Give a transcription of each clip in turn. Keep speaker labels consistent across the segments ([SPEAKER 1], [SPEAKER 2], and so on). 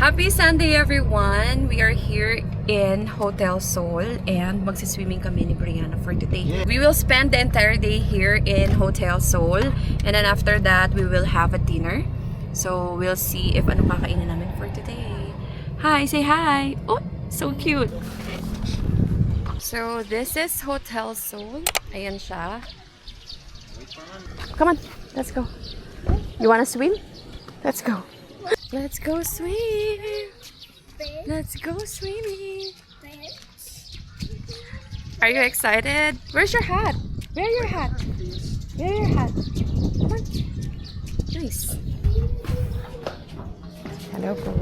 [SPEAKER 1] Happy Sunday everyone! We are here in Hotel Seoul and magsiswimming kami ni Brianna for today. We will spend the entire day here in Hotel Seoul and then after that we will have a dinner. So we'll see if ano kakainin namin for today. Hi! Say hi! Oh! So cute! So this is Hotel Seoul. Ayan siya. Come on! Let's go! You wanna swim? Let's go! Let's go swim! Let's go swimming! Are you excited? Where's your hat? Wear your hat! Wear your hat! Come on! Nice! Hello po.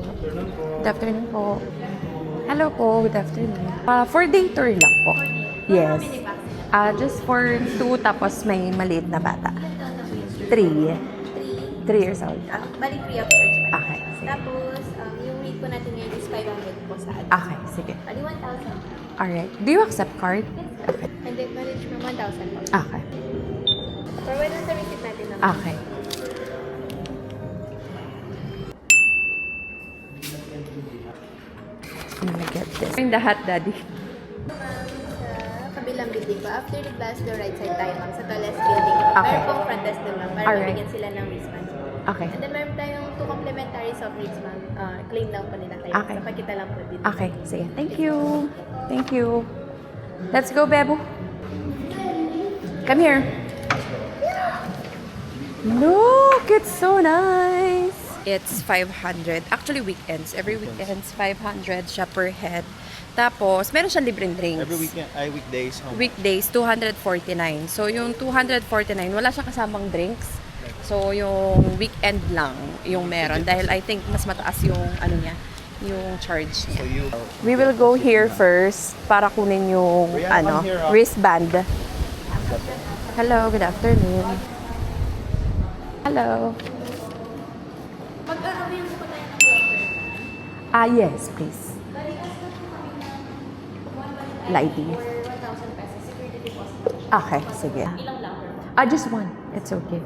[SPEAKER 1] Good afternoon po. Hello po. Good afternoon. For day tour lang po. Yes. Just for 2 tapos may maliit na bata. 3 years old.
[SPEAKER 2] Bali free of charge.
[SPEAKER 1] Okay. Sige.
[SPEAKER 2] Tapos, yung rate po natin ngayon is 500 po sa atin.
[SPEAKER 1] Okay. Sige.
[SPEAKER 2] Bali 1,000.
[SPEAKER 1] Alright. Do you accept card? Okay.
[SPEAKER 2] And then, manage mo 1,000 po.
[SPEAKER 1] Okay.
[SPEAKER 2] Forward na sa receipt natin naman.
[SPEAKER 1] Okay. Let me get this. In the hat, Daddy.
[SPEAKER 2] Sa kabilang building po. After the glass door, right side tayo ma'am. Sa tallest building.
[SPEAKER 1] Okay.
[SPEAKER 2] Meron pong front desk doon ma'am. Para
[SPEAKER 1] Alright.
[SPEAKER 2] mabigyan sila ng wristbands.
[SPEAKER 1] Okay.
[SPEAKER 2] And then, meron tayong 2 complimentary soft drinks ma'am. Claim lang po nila tayo.
[SPEAKER 1] Okay.
[SPEAKER 2] So, pakita lang po dito.
[SPEAKER 1] Okay. Sige. Thank you. Thank you. Let's go, Bebo. Come here. Look, it's so nice. It's 500. Actually, weekends. Every weekends, 500 siya per head. Tapos, meron siyang libreng drinks.
[SPEAKER 3] Every weekend, weekdays. How much?
[SPEAKER 1] Weekdays, 249. So, yung 249, wala siyang kasamang drinks. So, yung weekend lang yung meron. Dahil I think mas mataas yung ano niya, yung charge
[SPEAKER 3] So
[SPEAKER 1] niya.
[SPEAKER 3] you,
[SPEAKER 1] We will go here first para kunin yung
[SPEAKER 3] Brianna, come here,
[SPEAKER 1] wristband. Hello, good afternoon. Hello.
[SPEAKER 2] Mag-arrawin po tayo ng broker.
[SPEAKER 1] Yes, please.
[SPEAKER 2] Bali, as na po kami ng
[SPEAKER 1] Lighting.
[SPEAKER 2] for 1,000 pesos. Security deposit.
[SPEAKER 1] Okay, sige.
[SPEAKER 2] Ilang lang per
[SPEAKER 1] Just one. It's okay.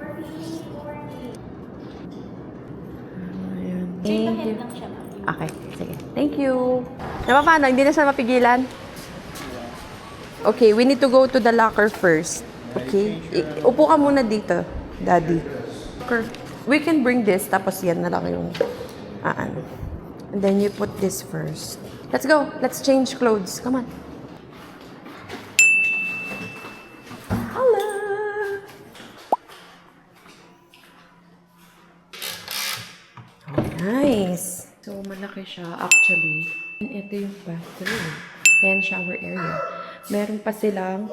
[SPEAKER 1] Thank you.
[SPEAKER 2] lang siya ma'am.
[SPEAKER 1] Okay, sige. Thank you. Paano? Hindi na siya mapigilan? Okay, we need to go to the locker first. Okay? Upo ka muna dito, Daddy. We can bring this, tapos yan na lang yung ano. And then you put this first. Let's go. Let's change clothes. Come on. Hello. Nice. So, malaki siya actually. And ito yung bathroom and shower area. Meron pa silang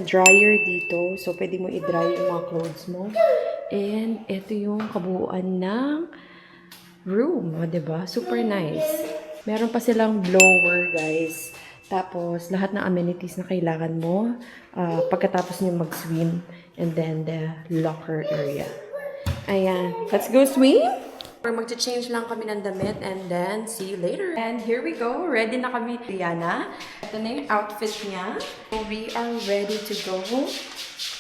[SPEAKER 1] dryer dito. So, pwede mo i-dry yung mga clothes mo. And ito yung kabuuan ng room. O, diba? Super nice. Meron pa silang blower, guys. Tapos, lahat ng amenities na kailangan mo pagkatapos niyo mag-swim. And then, the locker area. Ayan. Let's go swim! Or magcha-change lang kami ng damit and then see you later. And here we go. Ready na kami, Brianna. Ito na yung outfit niya. So we are ready to go.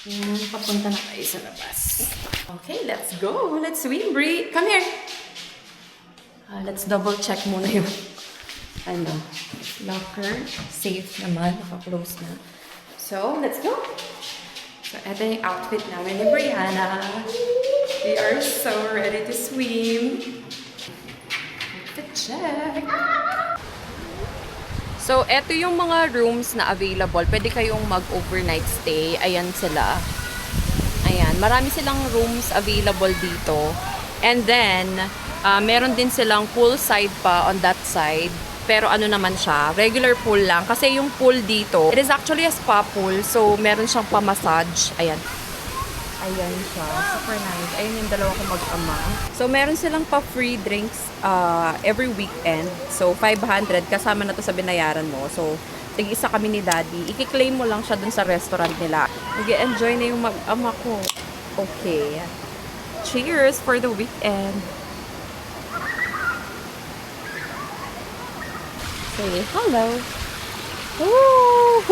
[SPEAKER 1] Ayan, papunta na tayo sa labas. Okay, let's go. Let's swim, Bri. Come here. Let's double check muna yung locker. Safe naman. Naka-close na. So, let's go. So, ito yung outfit namin ni Brianna. We are so ready to swim. Outfit check. So, eto yung mga rooms na available. Pwede kayong mag-overnight stay. Ayan sila. Ayan. Marami silang rooms available dito. And then, meron din silang poolside pa on that side. Pero ano naman siya, regular pool lang. Kasi yung pool dito, it is actually a spa pool. So, meron siyang pa-massage. Ayan. Ayan siya. Super nice. Ayun yung dalawa ko mag-ama. So, meron silang pa-free drinks every weekend. So, 500 kasama na to sa binayaran mo. So, tig-isa kami ni Daddy. I-claim mo lang siya dun sa restaurant nila. Nag-enjoy na yung mag-ama ko. Okay. Cheers for the weekend. Say hello. Ooh.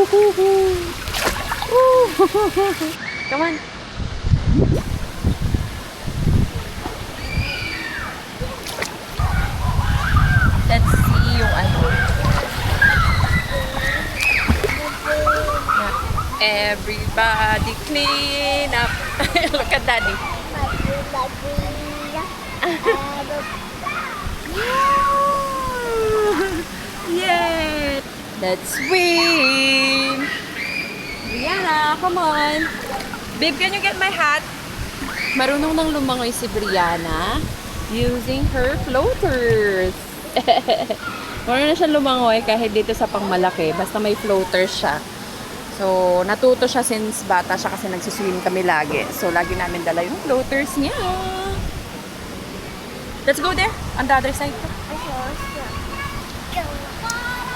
[SPEAKER 1] Ooh. Come on. Everybody clean up. Look at Daddy. Yay! Let's swim! Brianna, come on! Babe, can you get my hat? Marunong nang lumangoy si Brianna using her floaters. Marunong na siya lumangoy kahit dito sa pangmalaki. Basta may floaters siya. So, natuto siya since bata siya kasi nagsiswim kami lagi. So, lagi namin dala yung floaters niya. Let's go there, on the other side.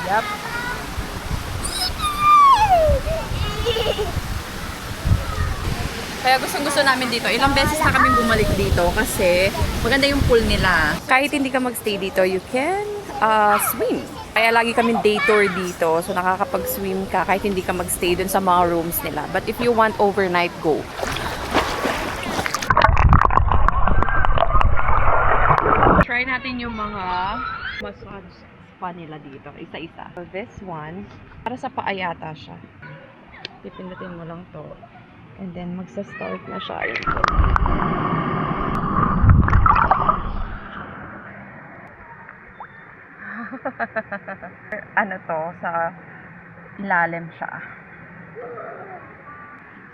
[SPEAKER 1] Yup. Kaya gustong-gusto namin dito. Ilang beses na kami bumalik dito kasi maganda yung pool nila. Kahit hindi ka magstay dito, you can swim. Kaya lagi kami day tour dito. So nakakapag-swim ka kahit hindi ka magstay dun sa mga rooms nila. But if you want overnight, go. Try natin yung mga massage spa nila dito. Isa-isa. So this one, para sa paa yata siya. Pipindutin mo lang to. And then magsa-start na siya. Ano to, sa ilalim siya.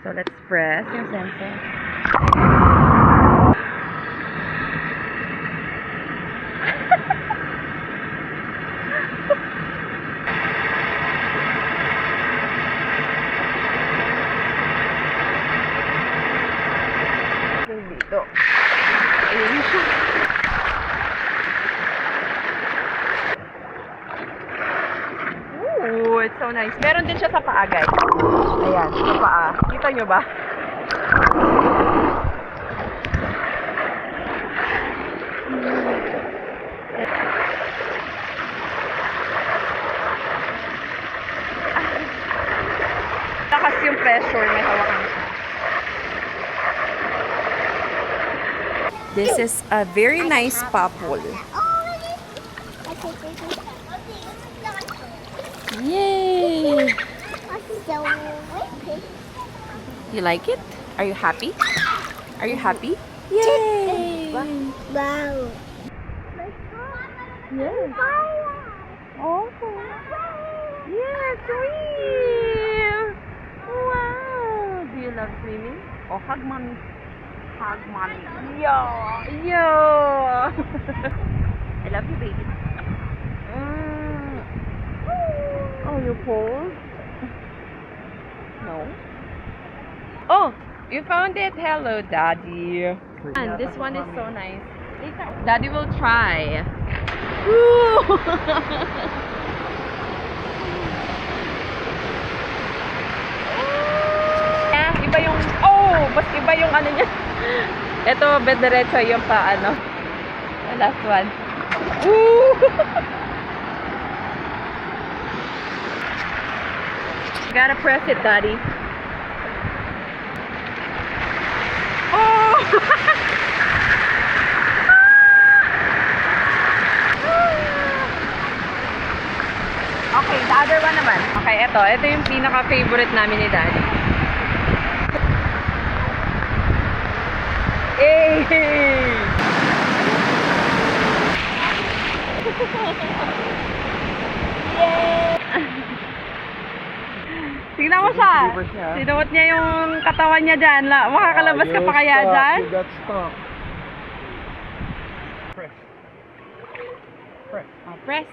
[SPEAKER 1] So let's press yung sensor. Dito. Ayun siya. Ooh, it's so nice. Meron din siya sa paa, guys. Ayan, sa paa. Kita nyo ba? Lakas yung pressure, may hawakan siya. This is a very nice spa pool. Yay! You like it? Are you happy? Are you happy? Yay!
[SPEAKER 2] Wow.
[SPEAKER 1] Yes. Oh. Yes, swim! Wow! Do you love swimming? Oh, hug mommy. Hug mommy. Yeah! Yeah! I love you, baby. Oh, you cold? No? Oh, you found it. Hello, Daddy. And this one is so nice. Daddy will try. Woo! Iba yung, mas iba yung ano niya. Ito, diretso yung pa, ano. The last one. Woo! Gotta press it, Daddy. Oh! Okay, the other one naman. Okay, ito yung pinaka-favorite namin ni Daddy. Hey! Yay! Tignan mo siya. Sinuot niya yung katawan niya dyan. Makakalabas ka pa kaya dyan?
[SPEAKER 3] You got stuck. Press. Press.
[SPEAKER 1] Oh, press.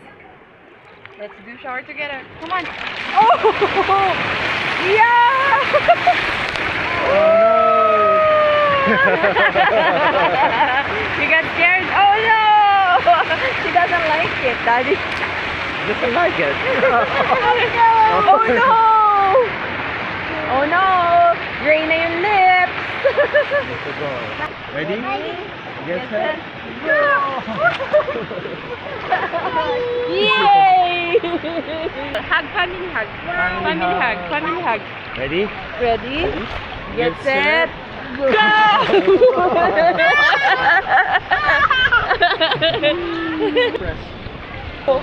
[SPEAKER 1] Let's do shower together. Come on. Oh! Yeah! You got scared? Oh no! She doesn't like it, Daddy.
[SPEAKER 3] Doesn't like it.
[SPEAKER 1] Oh no! Oh no! Gray na yung lips!
[SPEAKER 3] Ready? Get set.
[SPEAKER 1] Go! Yay! Hug, family hug. Family hug, family hug.
[SPEAKER 3] Ready?
[SPEAKER 1] Ready? Get
[SPEAKER 3] Get
[SPEAKER 1] set.
[SPEAKER 3] set.
[SPEAKER 1] Go!
[SPEAKER 3] Press.
[SPEAKER 1] Wow!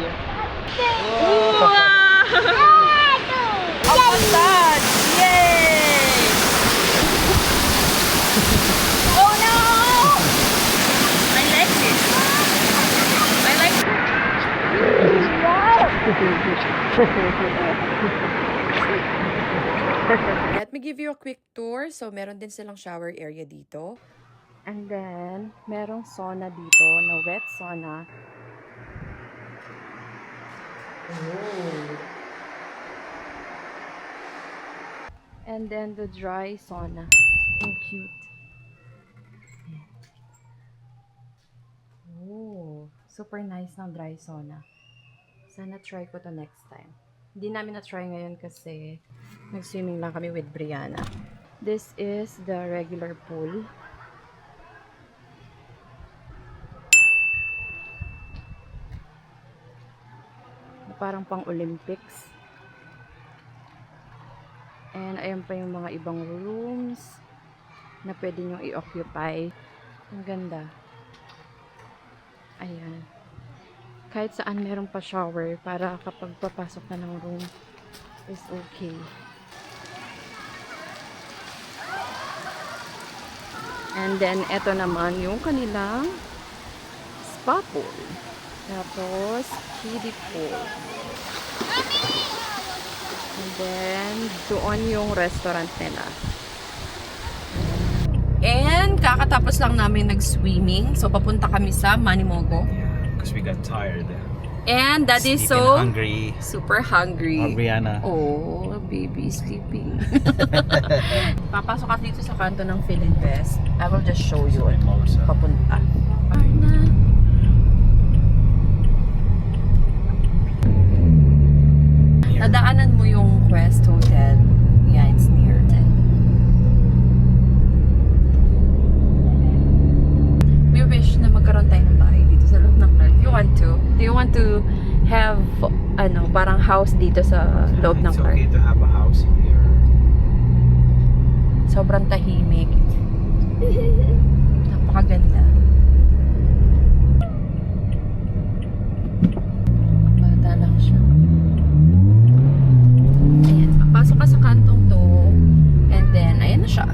[SPEAKER 1] Oh, massage! Yay! Oh no! I like this. I like Let me give you a quick tour. So, meron din silang shower area dito. And then, merong sauna dito na wet sauna. Oh. And then the dry sauna. So cute. Oh, super nice ng dry sauna. Sana try ko to next time. Hindi namin na-try ngayon kasi nag-swimming lang kami with Brianna. This is the regular pool. Parang pang Olympics. And ayan pa yung mga ibang rooms na pwede nyo i-occupy. Ang ganda. Ayan. Kahit saan meron pa shower para kapag papasok na ng room is okay. And then, eto naman yung kanilang spa pool. Tapos, kiddie pool. And then, doon yung restaurant nila. And, kakatapos lang namin nag-swimming. So, papunta kami sa Manimogo.
[SPEAKER 3] Because we got tired.
[SPEAKER 1] And Daddy's
[SPEAKER 3] Sleeping,
[SPEAKER 1] so
[SPEAKER 3] hungry.
[SPEAKER 1] super hungry.
[SPEAKER 3] Brianna.
[SPEAKER 1] Oh, baby sleeping. Papasok ka dito sa kanto ng Philinvest. I will just show you papunta. Nadaanan mo yung Quest Hotel. Yeah, it's near it. We wish na magkaroon tayo ng bahay dito sa loob ng Clark. You want to? Do you want to have, parang house dito sa loob ng
[SPEAKER 3] It's
[SPEAKER 1] Clark?
[SPEAKER 3] okay to have a house here.
[SPEAKER 1] Sobrang tahimik. Napakaganda. Bata lang siya. Ayan, papasok ka sa kantong to. And then, ayan na siya.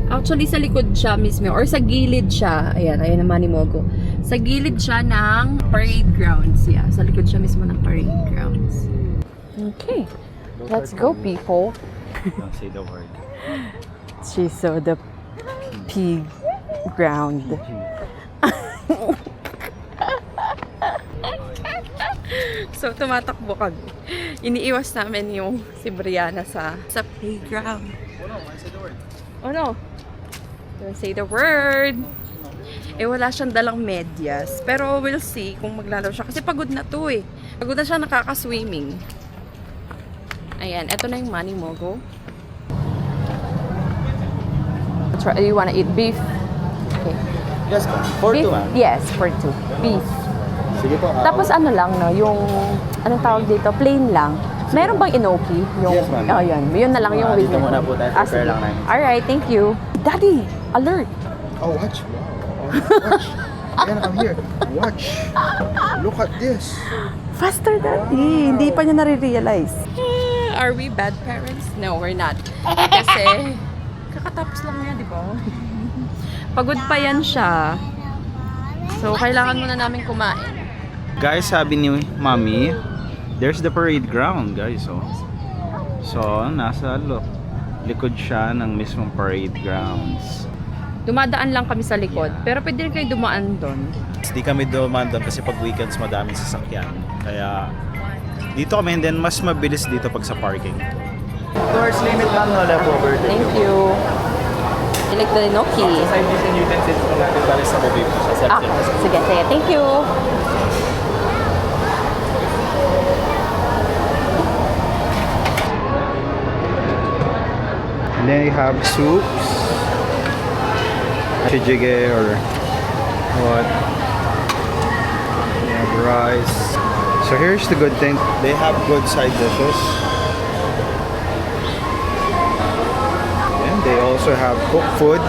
[SPEAKER 1] Actually, sa likod siya mismo. Or sa gilid siya. Ayan, ayan naman ni Mogo. Sa gilid siya ng parade grounds. Yeah, sa likod siya mismo ng parade grounds. Okay. Let's go, people.
[SPEAKER 3] Don't say the word.
[SPEAKER 1] She saw the pig ground. So, tumatakbo kami. Iniiwas namin yung si Brianna sa playground.
[SPEAKER 3] Oh no, I said the word.
[SPEAKER 1] Oh no. Don't say the word. Eh, wala siyang dalang medyas. Pero we'll see kung maglalaro siya. Kasi pagod na to eh. Pagod na siya nakaka-swimming. Ayan, eto na yung Manimogo. You wanna eat beef? Okay.
[SPEAKER 3] Yes, for
[SPEAKER 1] Beef?
[SPEAKER 3] two, ma'am.
[SPEAKER 1] Yes, for two. Beef.
[SPEAKER 3] Sige po.
[SPEAKER 1] Tapos ano lang, no, yung, anong tawag dito, plain lang. Meron bang inoki? Yung,
[SPEAKER 3] Yes, ma'am.
[SPEAKER 1] Oh, yun na lang yung with
[SPEAKER 3] Dito muna po tayo. Prepare lang namin.
[SPEAKER 1] Alright, thank you. Daddy, alert.
[SPEAKER 4] Oh, watch. Wow. Watch. Ayan, I'm here. Watch. Look at this.
[SPEAKER 1] Faster, Daddy. Hindi pa niya nare-realize. Are we bad parents? No, we're not. Kasi, kakatapos lang niya, di ba? Pagod pa yan siya. So, kailangan muna namin kumain.
[SPEAKER 3] Guys, sabi ni Mami, there's the parade ground, guys. Oh. So, nasa likod siya ng mismong parade grounds.
[SPEAKER 1] Dumadaan lang kami sa likod, pero pwede rin kayo dumaan doon.
[SPEAKER 3] Hindi kami dumaan doon kasi pag weekends madaming sasakyan. Kaya dito kami and then mas mabilis dito pag sa parking. 2 hours limit lang no left over.
[SPEAKER 1] Thank you. I like the inoki.
[SPEAKER 3] Side dish and utensils ko lang dito sa baby sa
[SPEAKER 1] Ah, sige. Thank you.
[SPEAKER 3] And then you have soups. Chijige or what? You have rice. So here's the good thing. They have good side dishes. And they also have cooked food.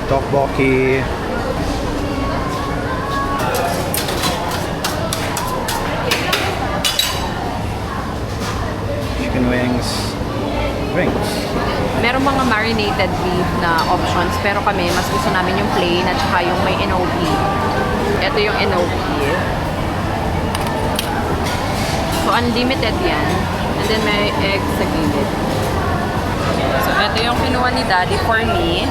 [SPEAKER 3] Tteokbokki.
[SPEAKER 1] merong mga marinated beef na options, pero kami, mas gusto namin yung plain at saka yung may enoki. Ito yung enoki. So, unlimited yan. And then, may egg sa gilid. So, ito yung kinuha ni Daddy for me.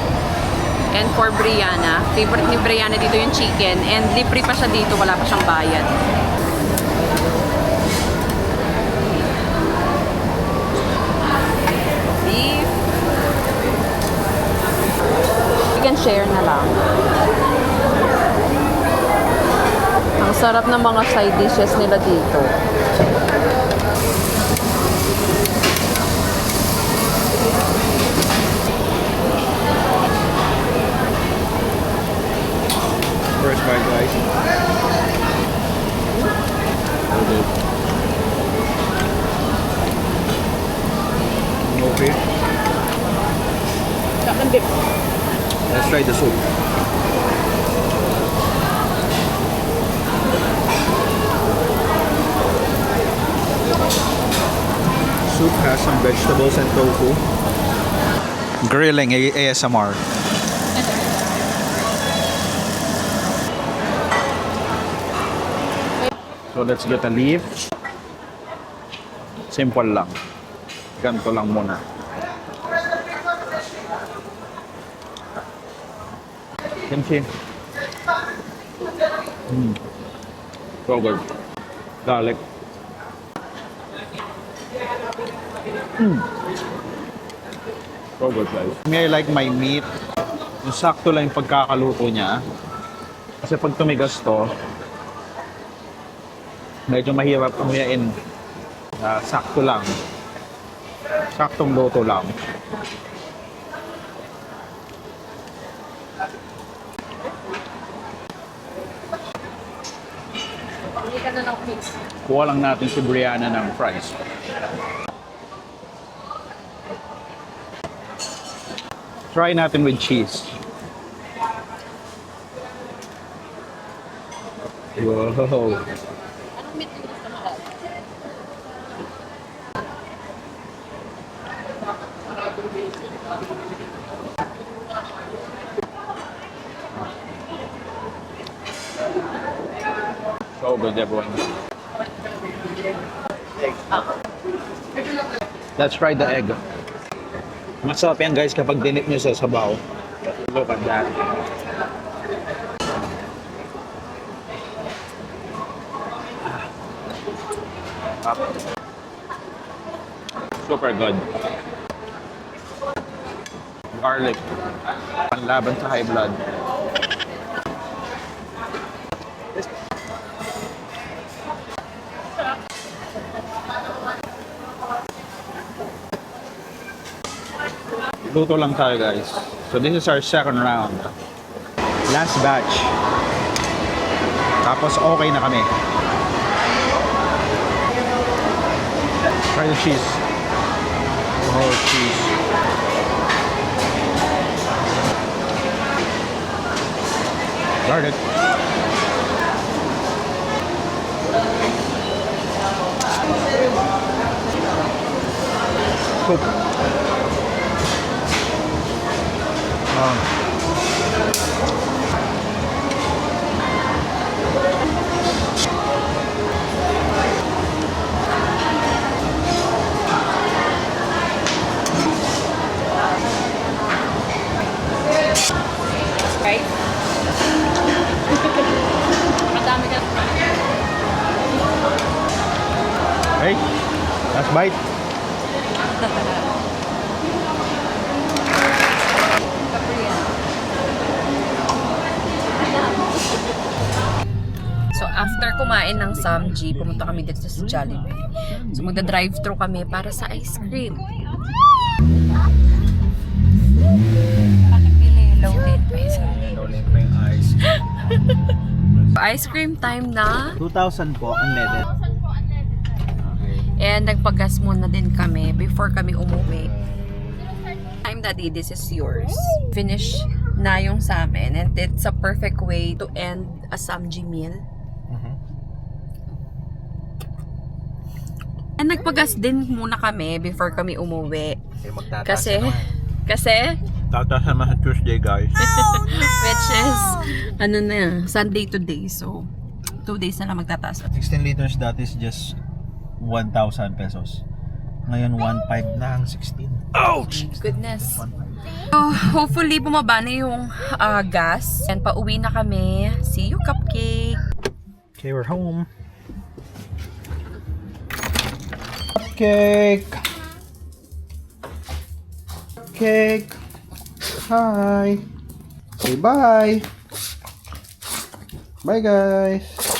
[SPEAKER 1] And for Brianna. Favorite ni Brianna dito yung chicken. And libre pa siya dito. Wala pa siyang bayad. Beef. You can share na lang. Ang sarap ng mga side dishes nila dito.
[SPEAKER 3] First bite, guys. Okay. Let's try the soup. Soup has some vegetables and tofu. Grilling ASMR. So let's get a leaf. Simple lang. Ganito lang muna. Kimchi. So good. Garlic. So good, guys. I like my meat. Yung sakto lang yung pagkakaluto niya. Kasi pag tumigas to, medyo mahirap umuyain. Sakto lang. Saktong luto lang. Kuha lang natin si Brianna ng fries. Try natin with cheese. Wow. So good, everyone. Let's try the egg. Masarap yan, guys, kapag dinip nyo sa sabaw. Look at that. Super good. Garlic. Panlaban sa high blood. Luto lang tayo, guys. So this is our second round. Last batch. Tapos okay na kami. Try the cheese. Oh, cheese. Garlic. Soup.
[SPEAKER 1] Right? Madami ka.
[SPEAKER 3] Hey, last bite. So after kumain ng Samji, pumunta kami dito sa Jollibee. So magda-drive-thru kami para sa ice cream. Low din pa isa. Rolling pa yung ice.
[SPEAKER 1] Ice cream time na.
[SPEAKER 3] 2,000 po, unleaded. Okay.
[SPEAKER 1] And nagpagas muna din kami before kami umuwi. Time, Daddy, this is yours. Finish na yung sa amin. And it's a perfect way to end a Samji meal. And nagpagas din muna kami before kami umuwi. Kasi Kasi,
[SPEAKER 3] Tatasama sa Tuesday, guys.
[SPEAKER 1] which is, ano na, Sunday today. So, 2 days na lang magtataas.
[SPEAKER 3] 16 liters that is just 1,000 pesos. Ngayon 1,500 na ang 16. Ouch!
[SPEAKER 1] Goodness. So, hopefully, bumaba na yung gas. And pauwi na kami. See you, Cupcake!
[SPEAKER 3] Okay, we're home. Cupcake! Cupcake! Hi! Say bye! Bye, guys!